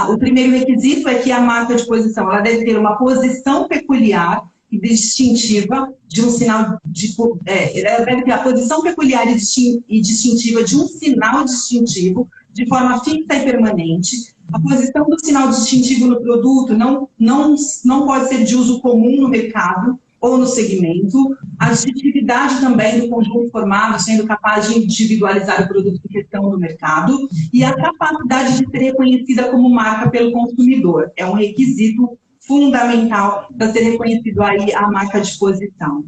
O primeiro requisito é que a marca de posição ela deve ter uma posição peculiar e distintiva de um sinal ela deve ter a posição peculiar e distintiva de um sinal distintivo de forma fixa e permanente. A posição do sinal distintivo no produto não pode ser de uso comum no mercado ou no segmento, a distintividade também do conjunto formado, sendo capaz de individualizar o produto em questão no mercado, e a capacidade de ser reconhecida como marca pelo consumidor. É um requisito fundamental para ser reconhecido aí a marca de posição.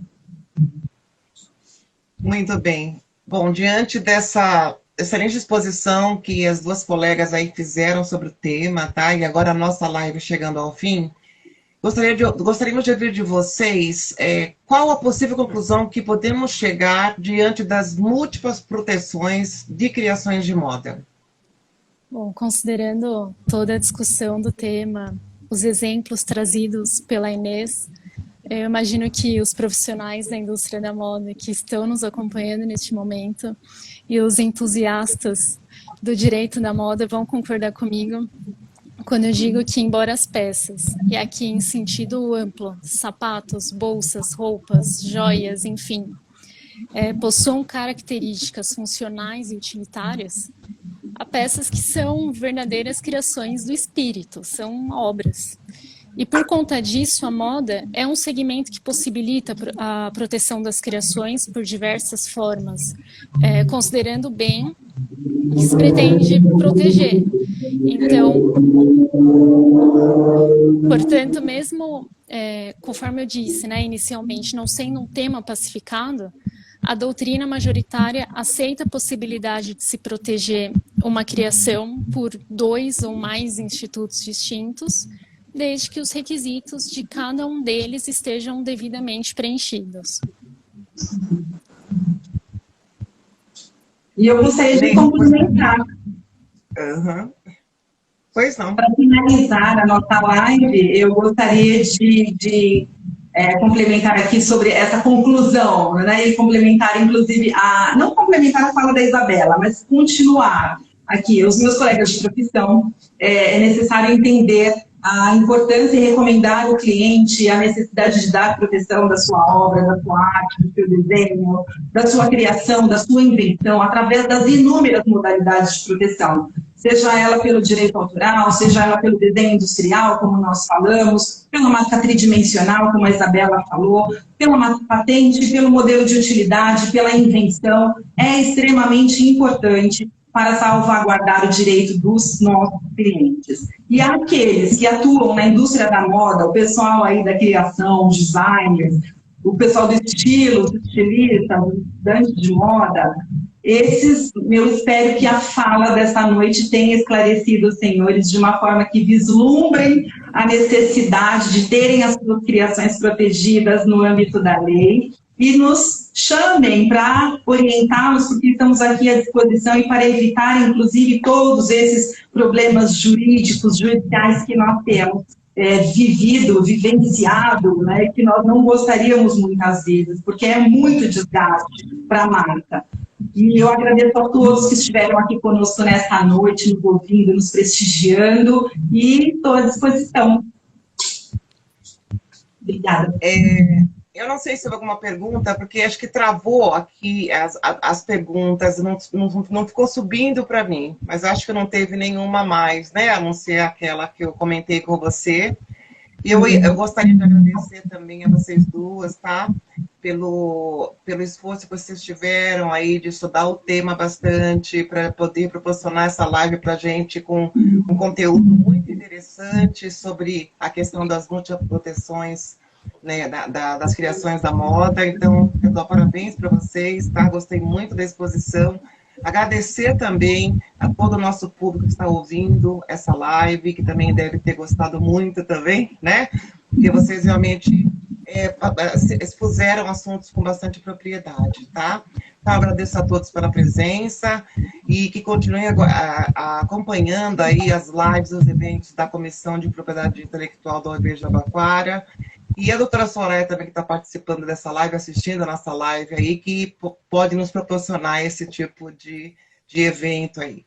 Muito bem. Bom, diante dessa excelente exposição que as 2 colegas aí fizeram sobre o tema, tá? E agora a nossa live chegando ao fim, gostaríamos de ouvir de vocês qual a possível conclusão que podemos chegar diante das múltiplas proteções de criações de moda. Bom, considerando toda a discussão do tema, os exemplos trazidos pela Inês, eu imagino que os profissionais da indústria da moda que estão nos acompanhando neste momento e os entusiastas do direito da moda vão concordar comigo quando eu digo que, embora as peças, e aqui em sentido amplo, sapatos, bolsas, roupas, joias, enfim, possuam características funcionais e utilitárias, há peças que são verdadeiras criações do espírito, são obras. E por conta disso, a moda é um segmento que possibilita a proteção das criações por diversas formas, considerando bem que se pretende proteger. Então, portanto, mesmo conforme eu disse, né, inicialmente, não sendo um tema pacificado, a doutrina majoritária aceita a possibilidade de se proteger uma criação por 2 ou mais institutos distintos, desde que os requisitos de cada um deles estejam devidamente preenchidos. E eu gostaria de complementar. Pois não. Para finalizar a nossa live, eu gostaria de complementar aqui sobre essa conclusão, né? E complementar, inclusive, não complementar a fala da Isabela, mas continuar aqui. Os meus colegas de profissão, é necessário entender a importância e recomendar ao cliente a necessidade de dar proteção da sua obra, da sua arte, do seu desenho, da sua criação, da sua invenção, através das inúmeras modalidades de proteção. Seja ela pelo direito autoral, seja ela pelo desenho industrial, como nós falamos, pela marca tridimensional, como a Isabela falou, pela marca patente, pelo modelo de utilidade, pela invenção, é extremamente importante para salvaguardar o direito dos nossos clientes. E aqueles que atuam na indústria da moda, o pessoal aí da criação, designers, o pessoal do estilo, os estilistas, os estudantes de moda, esses, eu espero que a fala dessa noite tenha esclarecido os senhores de uma forma que vislumbrem a necessidade de terem as suas criações protegidas no âmbito da lei e nos chamem para orientá-los, porque estamos aqui à disposição e para evitar, inclusive, todos esses problemas jurídicos, judiciais que nós temos vivido, vivenciado, né, que nós não gostaríamos muitas vezes, porque é muito desgaste para a marca. E eu agradeço a todos que estiveram aqui conosco nesta noite, nos ouvindo, nos prestigiando, e estou à disposição. Obrigada. Eu não sei se houve alguma pergunta, porque acho que travou aqui as perguntas, não ficou subindo para mim, mas acho que não teve nenhuma mais, né? A não ser aquela que eu comentei com você. E eu gostaria de agradecer também a vocês duas, tá? Pelo esforço que vocês tiveram aí de estudar o tema bastante, para poder proporcionar essa live para a gente com um conteúdo muito interessante sobre a questão das multiproteções, né, das criações da moda. Então, eu dou parabéns para vocês, tá? Gostei muito da exposição. Agradecer também a todo o nosso público que está ouvindo essa live, que também deve ter gostado muito também, né? Porque vocês realmente expuseram assuntos com bastante propriedade, tá? Então, agradeço a todos pela presença e que continuem acompanhando aí as lives, os eventos da Comissão de Propriedade Intelectual da OAB de Jabaquara. E a doutora Soraya também, que está participando dessa live, assistindo a nossa live aí, que pode nos proporcionar esse tipo de evento aí.